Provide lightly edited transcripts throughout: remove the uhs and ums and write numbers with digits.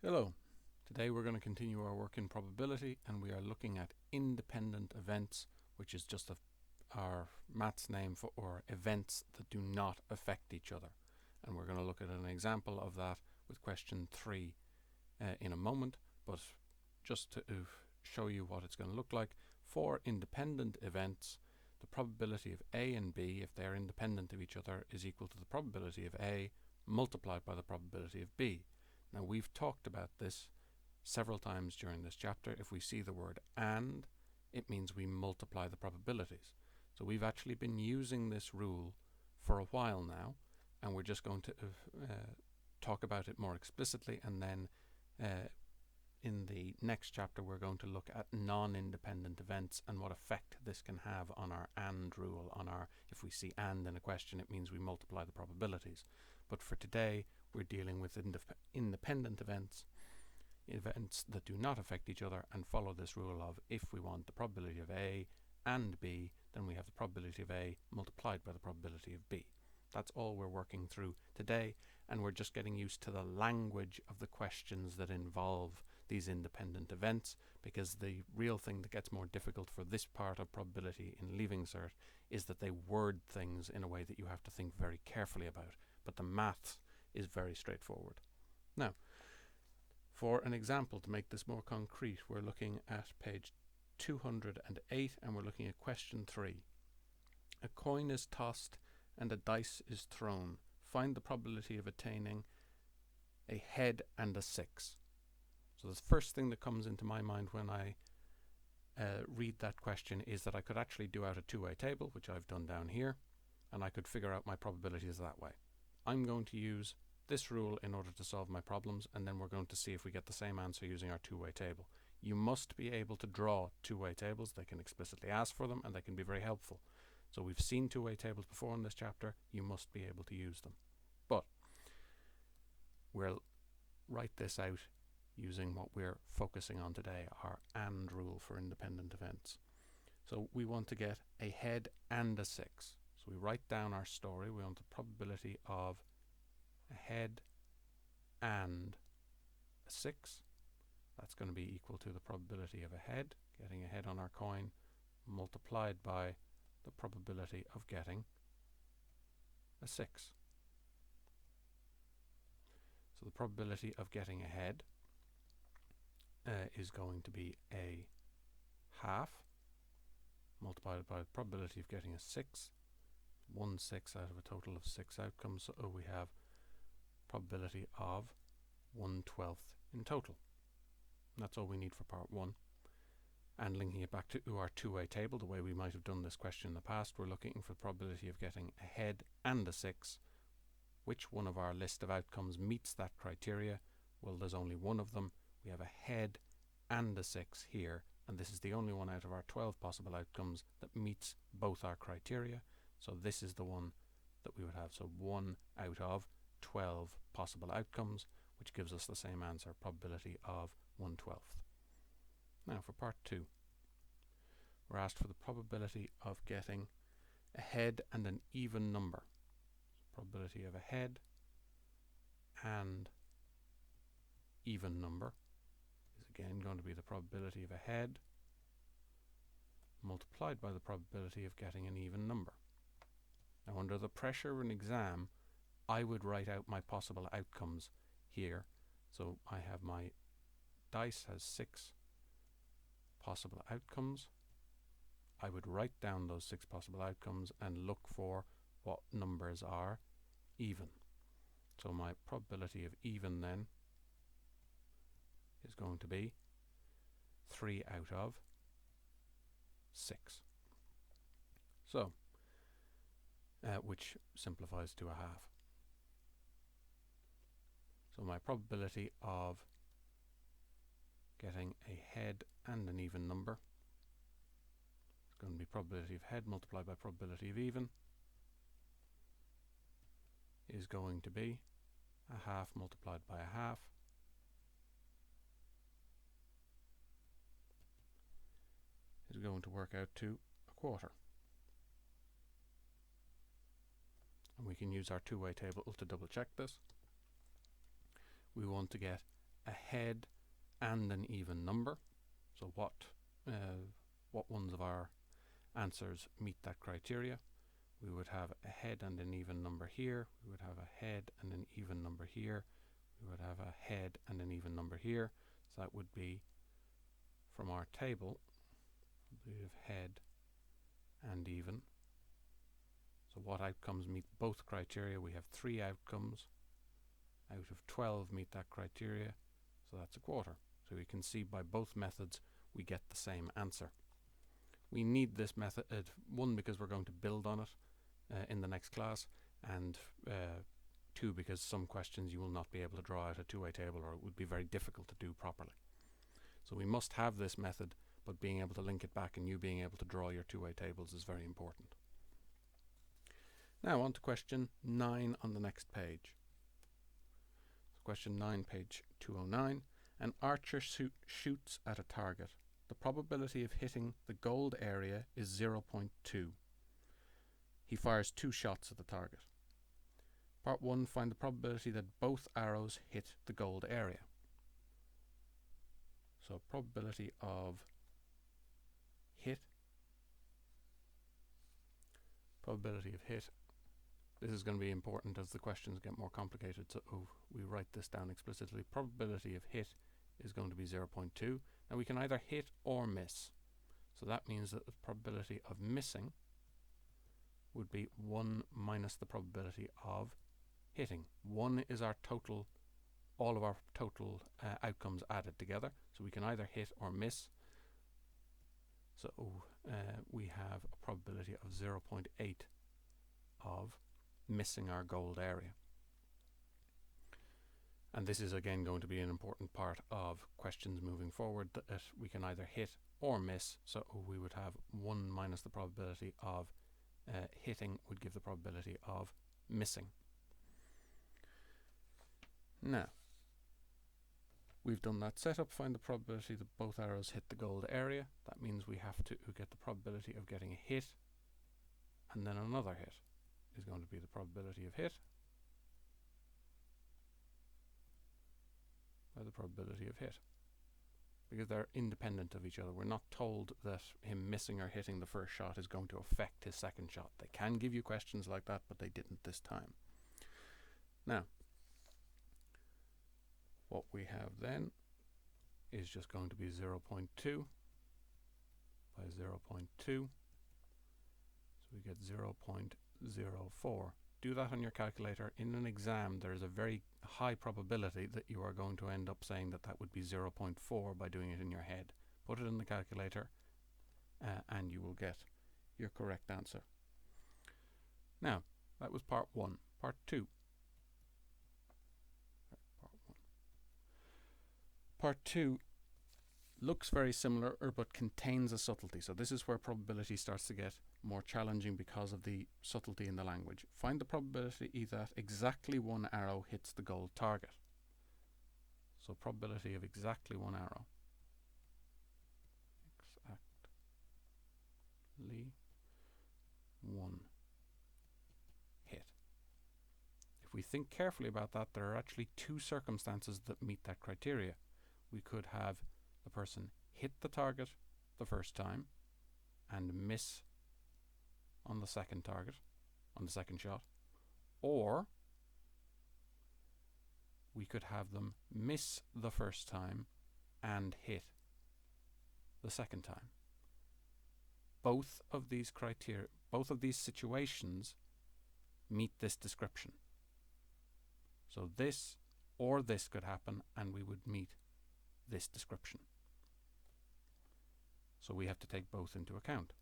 Hello. Today we're going to continue our work in probability, and we are looking at independent events, which is just our maths name for events that do not affect each other. And we're going to look at an example of that with question 3 in a moment, but just to show you what it's going to look like. For independent events, the probability of A and B, if they're independent of each other, is equal to the probability of A multiplied by the probability of B. Now, we've talked about this several times during this chapter. If we see the word and, it means we multiply the probabilities. So we've actually been using this rule for a while now, and we're just going to talk about it more explicitly, and then in the next chapter we're going to look at non-independent events and what effect this can have on our and rule. If we see and in a question, it means we multiply the probabilities. But for today, we're dealing with independent events that do not affect each other, and follow this rule of if we want the probability of A and B, then we have the probability of A multiplied by the probability of B. That's all we're working through today, and we're just getting used to the language of the questions that involve these independent events, because the real thing that gets more difficult for this part of probability in Leaving Cert is that they word things in a way that you have to think very carefully about, but the maths is very straightforward. Now, for an example to make this more concrete, we're looking at page 208, and we're looking at question 3. A coin is tossed and a dice is thrown. Find the probability of attaining a head and a 6. So the first thing that comes into my mind when I read that question is that I could actually do out a two-way table, which I've done down here, and I could figure out my probabilities that way. I'm going to use this rule in order to solve my problems, and then we're going to see if we get the same answer using our two-way table. You must be able to draw two-way tables. They can explicitly ask for them, and they can be very helpful. So we've seen two-way tables before in this chapter. You must be able to use them. But we'll write this out using what we're focusing on today, our and rule for independent events. So we want to get a head and a 6. So we write down our story. We want the probability of a head and a 6. That's going to be equal to the probability of a head, getting a head on our coin, multiplied by the probability of getting a 6. So the probability of getting a head is going to be a half multiplied by the probability of getting a 6. 1 6 out of a total of 6 outcomes, so we have probability of 1/12 in total. And that's all we need for part 1. And linking it back to our two-way table, the way we might have done this question in the past, we're looking for the probability of getting a head and a 6. Which one of our list of outcomes meets that criteria? Well, there's only one of them. We have a head and a 6 here, and this is the only one out of our 12 possible outcomes that meets both our criteria. So this is the one that we would have. So 1 out of 12 possible outcomes, which gives us the same answer, probability of 1/12. Now for part 2, we're asked for the probability of getting a head and an even number. Probability of a head and even number is again going to be the probability of a head multiplied by the probability of getting an even number. Now, under the pressure of an exam, I would write out my possible outcomes here. So I have my dice has 6 possible outcomes. I would write down those 6 possible outcomes and look for what numbers are even. So my probability of even then is going to be 3 out of 6. So, which simplifies to a half. So my probability of getting a head and an even number is going to be probability of head multiplied by probability of even is going to be a half multiplied by a half is going to work out to a quarter. And we can use our two-way table to double check this. We want to get a head and an even number. So what ones of our answers meet that criteria? We would have a head and an even number here. We would have a head and an even number here. We would have a head and an even number here. So that would be, from our table, we have head and even. So what outcomes meet both criteria? We have 3 outcomes out of 12 meet that criteria, so that's a quarter. So we can see by both methods we get the same answer. We need this method, one, because we're going to build on it in the next class, and 2, because some questions you will not be able to draw out a two-way table, or it would be very difficult to do properly. So we must have this method, but being able to link it back and you being able to draw your two-way tables is very important. Now on to question 9 on the next page. So question 9, page 209. An archer shoots at a target. The probability of hitting the gold area is 0.2. He fires 2 shots at the target. Part 1, find the probability that both arrows hit the gold area. So probability of hit. Probability of hit. This is going to be important as the questions get more complicated, so we write this down explicitly. Probability of hit is going to be 0.2. Now we can either hit or miss. So that means that the probability of missing would be 1 minus the probability of hitting. 1 is our total, all of our total outcomes added together. So we can either hit or miss. So we have a probability of 0.8 of missing our gold area. And this is again going to be an important part of questions moving forward, that we can either hit or miss. So we would have 1 minus the probability of hitting would give the probability of missing. Now, we've done that setup. Find the probability that both arrows hit the gold area. That means we have to get the probability of getting a hit, and then another hit is going to be the probability of hit by the probability of hit, because they're independent of each other. We're not told that him missing or hitting the first shot is going to affect his second shot. They can give you questions like that, but they didn't this time. Now, what we have then is just going to be 0.2 by 0.2. So we get 0.04. Do that on your calculator. In an exam, there is a very high probability that you are going to end up saying that that would be 0.4 by doing it in your head. Put it in the calculator and you will get your correct answer. Now, that was part 1. Part 2. Part 2 looks very similar, but contains a subtlety. So this is where probability starts to get more challenging because of the subtlety in the language. Find the probability that exactly one arrow hits the gold target. So probability of exactly one arrow. Exactly one hit. If we think carefully about that, there are actually 2 circumstances that meet that criteria. We could have the person hit the target the first time and miss on the second target, on the second shot, or we could have them miss the first time and hit the second time. Both of these criteria, both of these situations meet this description. So this or this could happen and we would meet this description. So we have to take both into account.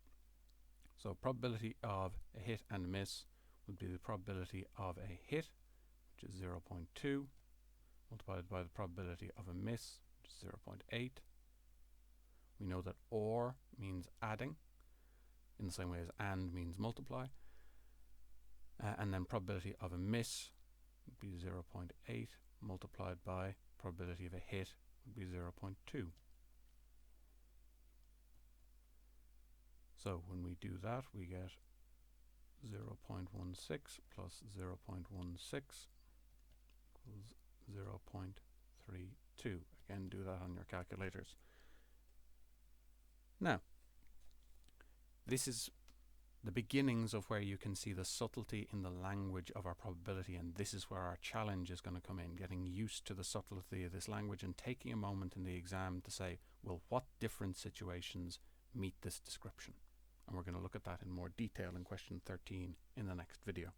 So probability of a hit and a miss would be the probability of a hit, which is 0.2, multiplied by the probability of a miss, which is 0.8. We know that or means adding, in the same way as and means multiply. And then probability of a miss would be 0.8 multiplied by probability of a hit would be 0.2. So when we do that, we get 0.16 plus 0.16 equals 0.32. 2. Again, do that on your calculators. Now, this is the beginnings of where you can see the subtlety in the language of our probability, and this is where our challenge is going to come in, getting used to the subtlety of this language and taking a moment in the exam to say, well, what different situations meet this description? And we're going to look at that in more detail in question 13 in the next video.